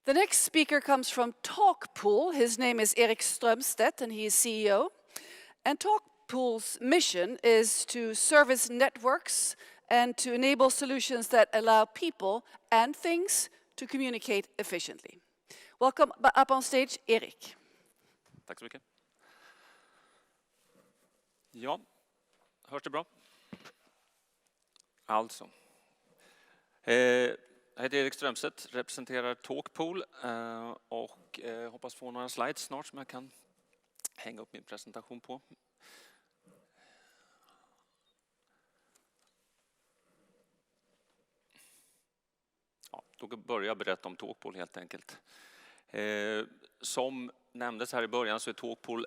The next speaker comes from Talkpool. His name is Erik Strömstedt and he is CEO. And Talkpool's mission is to service networks and to enable solutions that allow people and things to communicate efficiently. Welcome up on stage, Erik. Tack så mycket. Ja, hörs det bra? Alltså. Jag heter Erik Strömstedt, representerar Talkpool och hoppas få några slides snart som jag kan hänga upp min presentation på. Ja, då börjar jag berätta om Talkpool helt enkelt. Som nämndes här i början så är Talkpool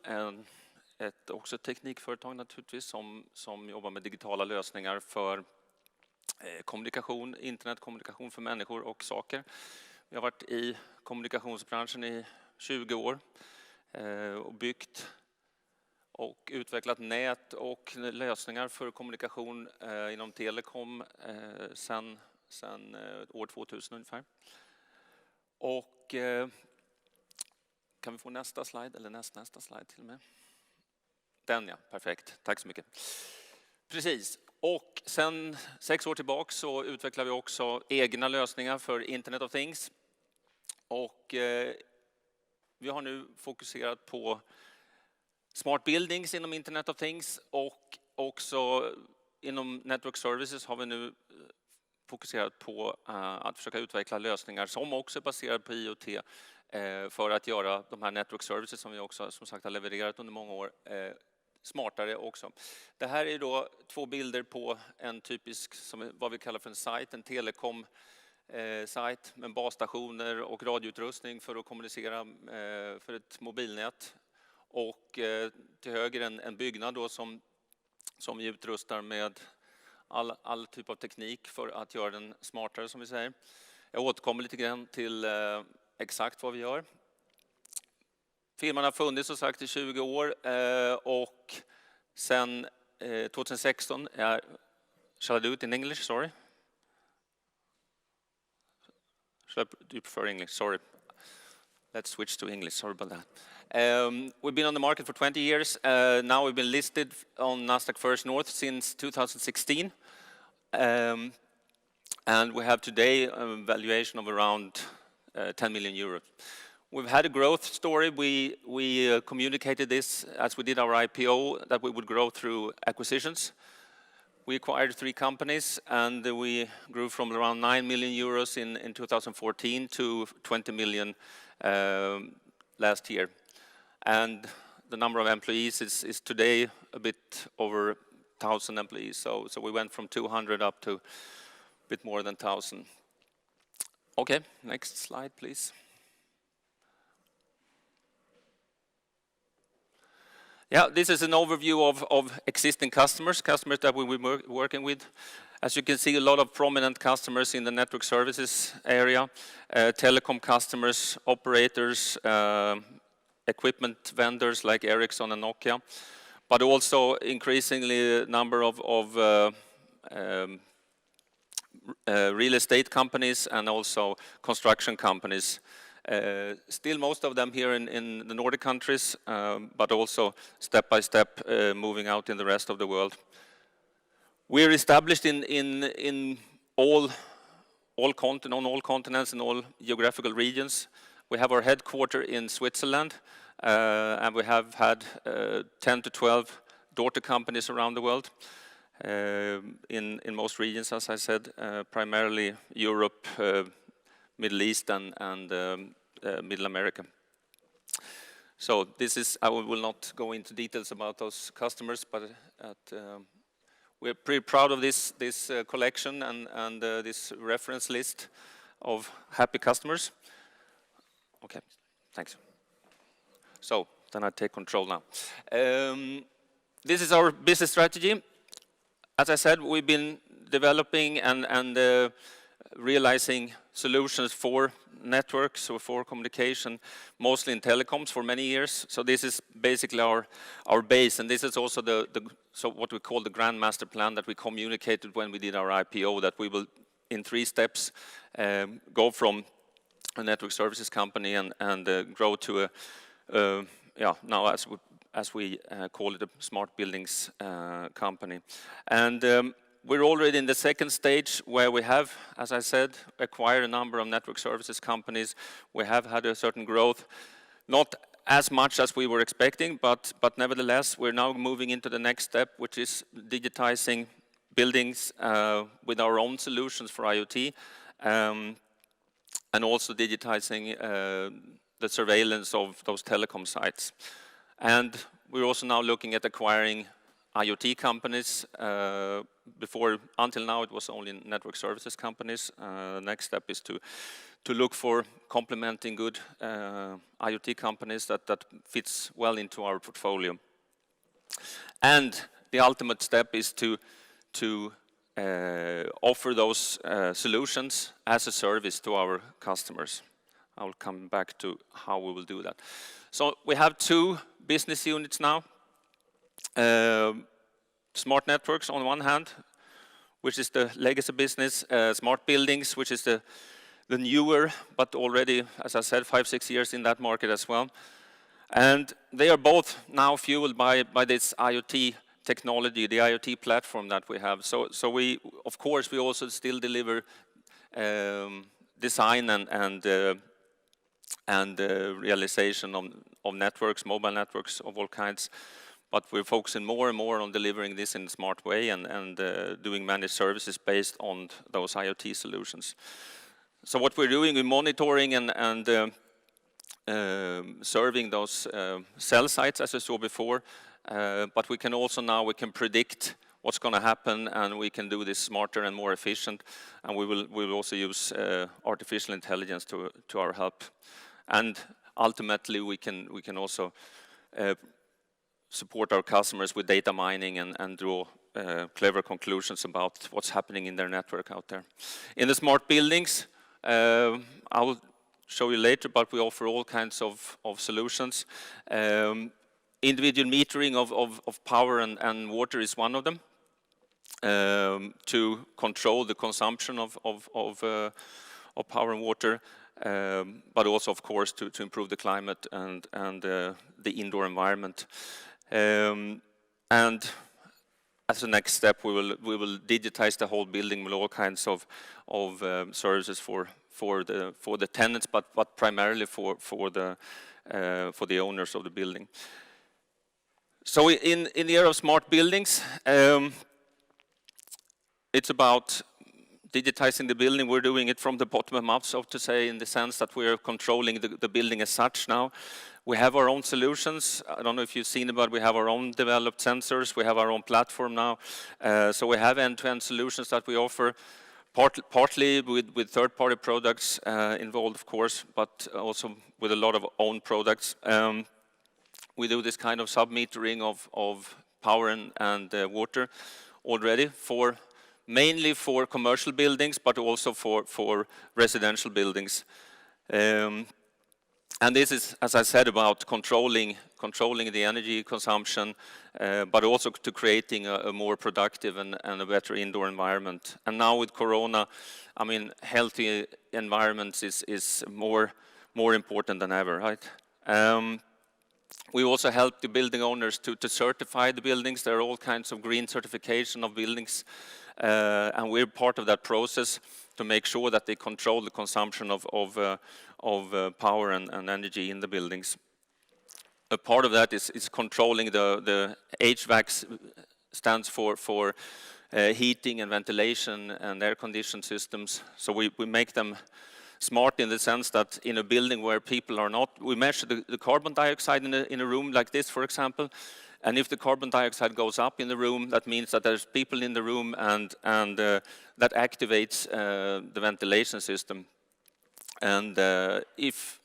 också ett teknikföretag naturligtvis som jobbar med digitala lösningar för kommunikation, internetkommunikation för människor och saker. Vi har varit i kommunikationsbranschen i 20 år och byggt och utvecklat nät och lösningar för kommunikation inom telekom sedan år 2000 ungefär. Och kan vi få nästa slide eller nästa slide till och med? Den ja, perfekt. Tack så mycket. Precis. Och sen 6 år tillbaka så utvecklar vi också egna lösningar för Internet of Things. Och vi har nu fokuserat på smart buildings inom Internet of Things och också inom Network Services har vi nu fokuserat på att försöka utveckla lösningar som också är baserade på IoT för att göra de här Network Services som vi också som sagt har levererat under många år smartare också. Det här är då 2 bilder på en typisk, som vad vi kallar för en site, en telekom-site med basstationer och radioutrustning för att kommunicera för ett mobilnät. Och till höger en byggnad då som vi utrustar med all typ av teknik för att göra den smartare som vi säger. Jag återkommer lite grann till exakt vad vi gör. Firman har funnits som sagt i 20 år och sen 2016 shall I do it in English? Sorry. Do you prefer English? Sorry. Let's switch to English. Sorry about that. We've been on the market for 20 years. Now we've been listed on Nasdaq First North since 2016. And we have today a valuation of around 10 million euros. We've had a growth story. We communicated this as we did our IPO that we would grow through acquisitions. We acquired 3 companies and we grew from around 9 million euros in 2014 to 20 million last year. And the number of employees is today a bit over 1,000 employees. So we went from 200 up to a bit more than 1,000. Okay, next slide, please. Yeah, this is an overview of existing customers that we were working with. As you can see, a lot of prominent customers in the network services area, telecom customers, operators, equipment vendors like Ericsson and Nokia, but also increasingly a number of real estate companies and also construction companies. Still most of them here in the Nordic countries, but also step by step moving out in the rest of the world. We're established in on all continents and all geographical regions. We have our headquarter in Switzerland, and we have had 10 to 12 daughter companies around the world in most regions, as I said, primarily Europe, Middle East and Middle America. So this is, I will not go into details about those customers, but we're pretty proud of this collection and this reference list of happy customers. Okay, thanks. So then I take control now. This is our business strategy. As I said, we've been developing and realizing solutions for networks or for communication, mostly in telecoms for many years. So this is basically our base, and this is also so what we call the Grand Master Plan that we communicated when we did our IPO, that we will in 3 steps go from a network services company and grow to a now as we call it, a smart buildings company. And we're already in the second stage where we have, as I said, acquired a number of network services companies. We have had a certain growth, not as much as we were expecting, but nevertheless, we're now moving into the next step, which is digitizing buildings with our own solutions for IoT, and also digitizing the surveillance of those telecom sites. And we're also now looking at acquiring IoT companies. Until now, it was only network services companies. Next step is to look for complementing good IoT companies that fits well into our portfolio. And the ultimate step is to offer those solutions as a service to our customers. I will come back to how we will do that. So we have two business units now. Smart networks on one hand, which is the legacy business, smart buildings, which is the newer, but already, as I said, 5-6 years in that market as well. And they are both now fueled by this IoT technology, the IoT platform that we have. So we, of course, we also still deliver design and realization of networks, mobile networks of all kinds. But we're focusing more and more on delivering this in a smart way and doing managed services based on those IoT solutions. So what we're doing, we're monitoring and serving those cell sites, as you saw before. But we can also now, we can predict what's going to happen, and we can do this smarter and more efficient. And we will also use artificial intelligence to our help. And ultimately, we can also support our customers with data mining and draw clever conclusions about what's happening in their network out there. In the smart buildings, I will show you later, but we offer all kinds of solutions. Individual metering of power and water is one of them, to control the consumption of power and water, but also, of course, to improve the climate and the indoor environment. And as a next step, we will digitize the whole building with all kinds of services for the tenants, but primarily for the owners of the building. So in the area of smart buildings, it's about digitizing the building. We're doing it from the bottom up, so to say, in the sense that we're controlling the building as such now. We have our own solutions. I don't know if you've seen it, but we have our own developed sensors. We have our own platform now. So we have end-to-end solutions that we offer, partly with third-party products involved, of course, but also with a lot of own products. We do this kind of sub-metering of power and water already, mainly for commercial buildings, but also for residential buildings. And this is, as I said, about controlling the energy consumption, but also to creating a more productive and a better indoor environment. And now with Corona, I mean, healthy environments is more important than ever, right? We also help the building owners to certify the buildings. There are all kinds of green certification of buildings, and we're part of that process to make sure that they control the consumption of power and energy in the buildings. A part of that is controlling the HVAC, stands for heating and ventilation and air conditioning systems. So we make them smart in the sense that in a building where people are not, we measure the carbon dioxide in a room like this, for example. And if the carbon dioxide goes up in the room, that means that there's people in the room, and that activates the ventilation system. And if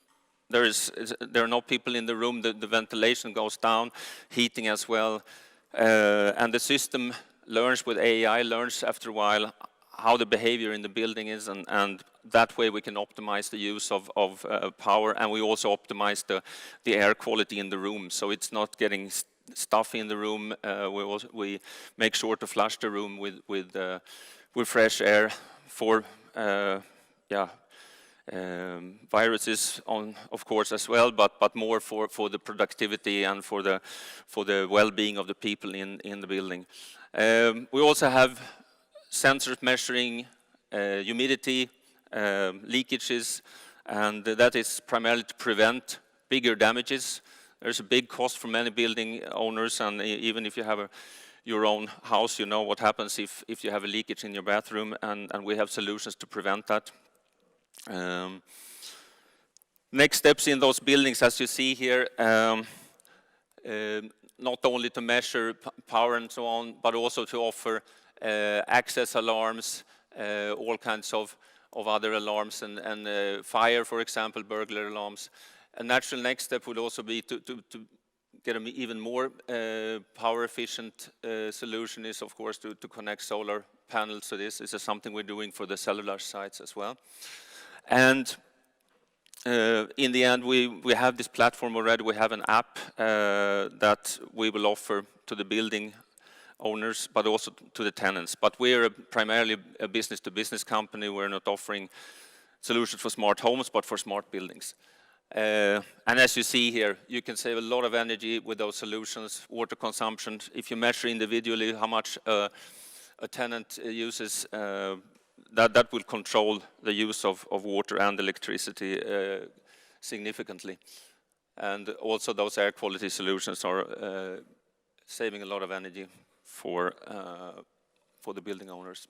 there are no people in the room, the ventilation goes down, heating as well, and the system learns with AI, learns after a while how the behavior in the building is, and that way we can optimize the use of power, and we also optimize the air quality in the room, so it's not getting stuffy in the room. We make sure to flush the room with fresh air for viruses on, of course, as well, but more for the productivity and for the well-being of the people in the building. We also have sensors measuring humidity, leakages, and that is primarily to prevent bigger damages. There's a big cost for many building owners, and even if you have your own house, you know what happens if you have a leakage in your bathroom, and we have solutions to prevent that. Next steps in those buildings, as you see here, not only to measure power and so on, but also to offer access alarms, all kinds of other alarms, and fire, for example, burglar alarms. A natural next step would also be to get an even more power efficient solution is, of course, to connect solar panels to this. This is something we're doing for the cellular sites as well. And in the end, we have this platform already. We have an app that we will offer to the building owners, but also to the tenants. But we are primarily a business-to-business company. We're not offering solutions for smart homes, but for smart buildings. And as you see here, you can save a lot of energy with those solutions, water consumption. If you measure individually how much a tenant uses, that will control the use of water and electricity significantly. And also those air quality solutions are saving a lot of energy for the building owners.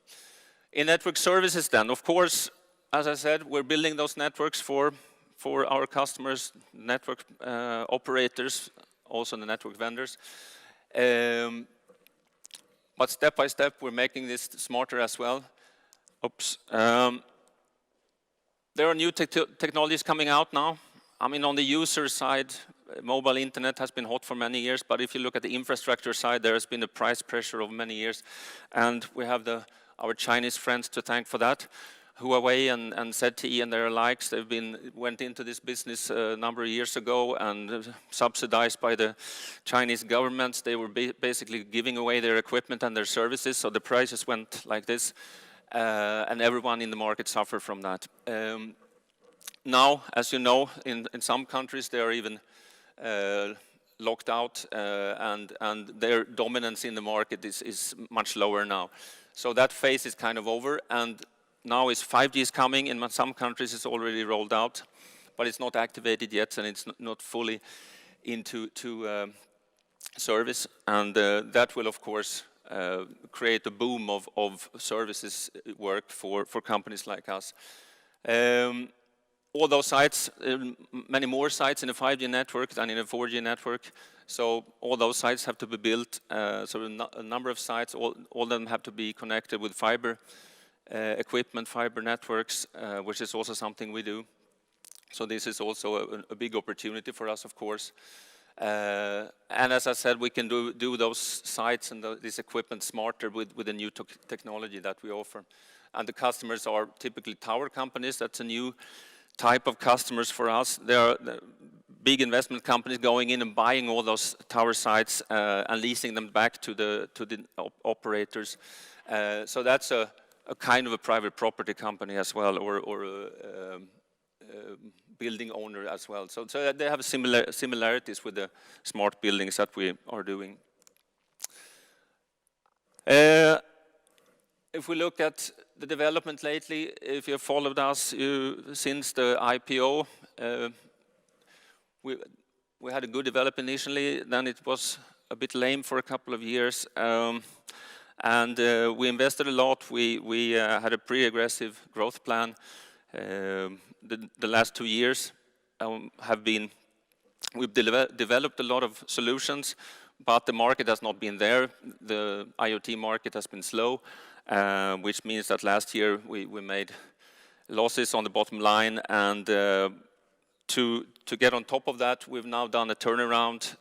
In network services then, of course, as I said, we're building those networks for our customers, network operators, also the network vendors. But step by step, we're making this smarter as well. Oops. There are new technologies coming out now. I mean, on the user side, mobile internet has been hot for many years, but if you look at the infrastructure side, there has been a price pressure of many years, and we have our Chinese friends to thank for that. Huawei and ZTE and their likes, went into this business a number of years ago and subsidized by the Chinese governments. They were basically giving away their equipment and their services, so the prices went like this, and everyone in the market suffered from that. Now, as you know, in some countries they are even locked out, and their dominance in the market is much lower now. So that phase is kind of over, and now 5G is coming. In some countries it's already rolled out, but it's not activated yet, and it's not fully into service. And that will, of course, create a boom of services work for companies like us. All those sites, many more sites in a 5G network than in a 4G network. So all those sites have to be built. So a number of sites, all of them have to be connected with fiber equipment, fiber networks, which is also something we do. So this is also a big opportunity for us, of course. And as I said, we can do those sites and this equipment smarter with the new technology that we offer. And the customers are typically tower companies. That's a new type of customers for us. There are big investment companies going in and buying all those tower sites and leasing them back to the operators. So that's a kind of a private property company as well, or a building owner as well. So they have similarities with the smart buildings that we are doing. If we look at the development lately, if you have followed us since the IPO, we had a good development initially, then it was a bit lame for a couple of years. And we invested a lot. We had a pretty aggressive growth plan. The last 2 years we've developed a lot of solutions, but the market has not been there. The IoT market has been slow, which means that last year we made losses on the bottom line. And to get on top of that, we've now done a turnaround.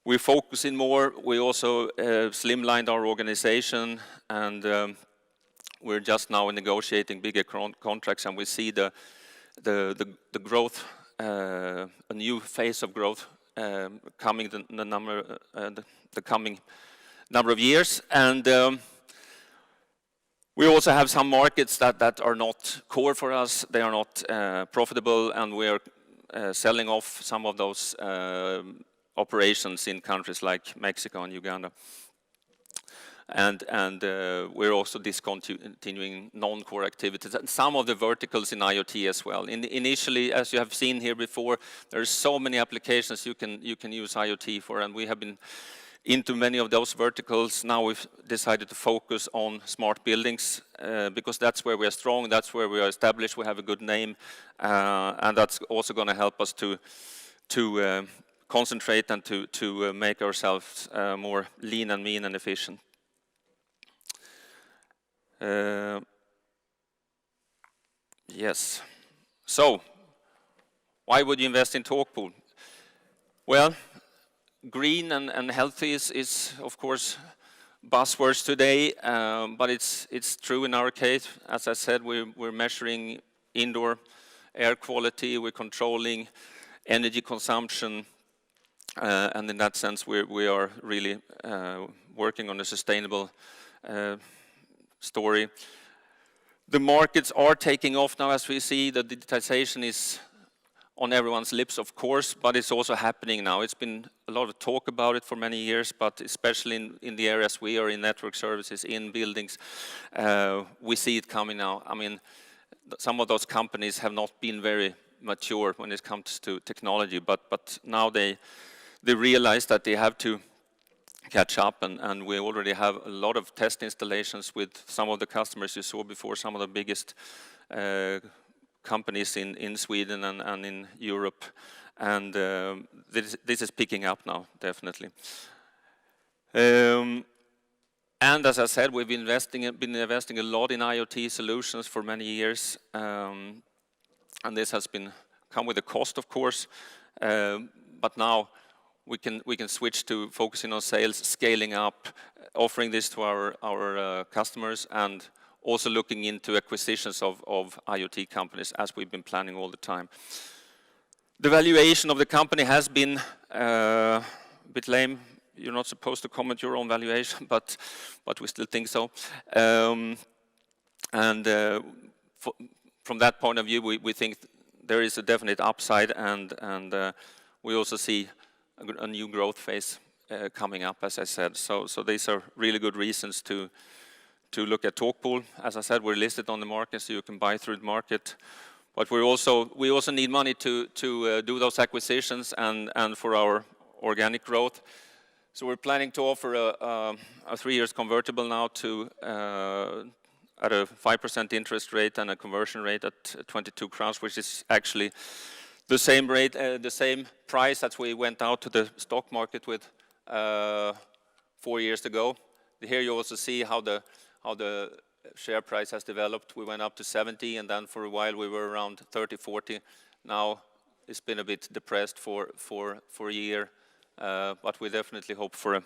We're focusing more. We also slimlined our organization, and we're just now negotiating bigger contracts, and we see the growth, a new phase of growth coming the coming number of years. And We also have some markets that are not core for us. They are not profitable, and we are selling off some of those operations in countries like Mexico and Uganda. And we're also discontinuing non-core activities and some of the verticals in IoT as well. Initially, as you have seen here before, there are so many applications you can use IoT for, and we have been into many of those verticals. Now we've decided to focus on smart buildings because that's where we are strong, that's where we are established, we have a good name, and that's also going to help us to concentrate and to make ourselves more lean and mean and efficient. Yes. So, why would you invest in Talkpool? Well, green and healthy is of course buzzwords today, but it's true in our case. As I said, we're measuring indoor air quality, we're controlling energy consumption, and in that sense we are really working on a sustainable story. The markets are taking off now, as we see. The digitization is on everyone's lips, of course, but it's also happening now. It's been a lot of talk about it for many years, but especially in the areas we are in, network services, in buildings, we see it coming now. I mean, some of those companies have not been very mature when it comes to technology, but now they realize that they have to catch up, and we already have a lot of test installations with some of the customers you saw before, some of the biggest companies in Sweden and in Europe, and this is picking up now, definitely. And as I said, we've been investing a lot in IoT solutions for many years, and this has come with a cost, of course, but now we can switch to focusing on sales, scaling up, offering this to our customers, and also looking into acquisitions of IoT companies, as we've been planning all the time. The valuation of the company has been a bit lame. You're not supposed to comment your own valuation, but we still think so. From that point of view, we think there is a definite upside, and we also see a new growth phase coming up, as I said. So these are really good reasons to look at Talkpool. As I said, we're listed on the market, so you can buy through the market. But we also need money to do those acquisitions and for our organic growth. So we're planning to offer a 3 years convertible now at a 5% interest rate and a conversion rate at 22 crowns, which is actually the same rate, the same price that we went out to the stock market with 4 years ago. Here you also see how the share price has developed. We went up to 70, and then for a while we were around 30, 40. Now it's been a bit depressed for a year, but we definitely hope for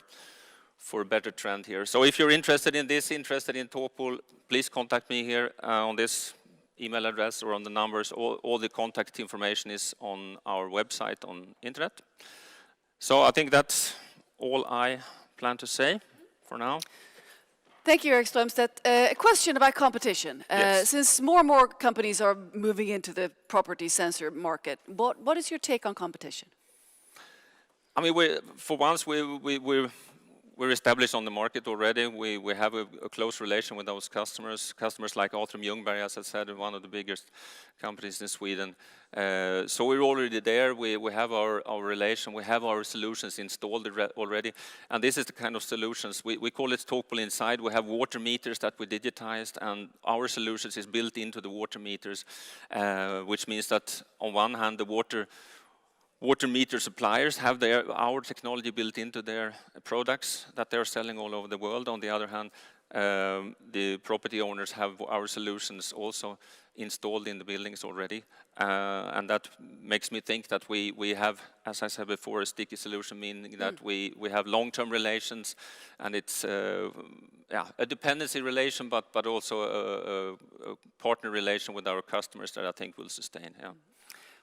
a better trend here. So if you're interested in this, interested in Talkpool, please contact me here on this email address or on the numbers. All the contact information is on our website on internet. So I think that's all I plan to say for now. Thank you, Erik Strömstedt. A question about competition. Yes. Since more and more companies are moving into the property sensor market, what is your take on competition? I mean, for once, we're established on the market already. We have a close relation with those customers like Atrium Ljungberg, as I said, one of the biggest companies in Sweden. So we're already there. We have our relation. We have our solutions installed already. And this is the kind of solutions. We call it Talkpool Inside. We have water meters that we digitized, and our solutions is built into the water meters, which means that on one hand, the water meter suppliers have our technology built into their products that they're selling all over the world. On the other hand, the property owners have our solutions also installed in the buildings already. And that makes me think that we have, as I said before, a sticky solution, meaning that we have long-term relations, and it's a dependency relation, but also a partner relation with our customers that I think will sustain. Yeah.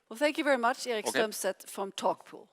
Well, thank you very much, Erik Strömstedt from Talkpool.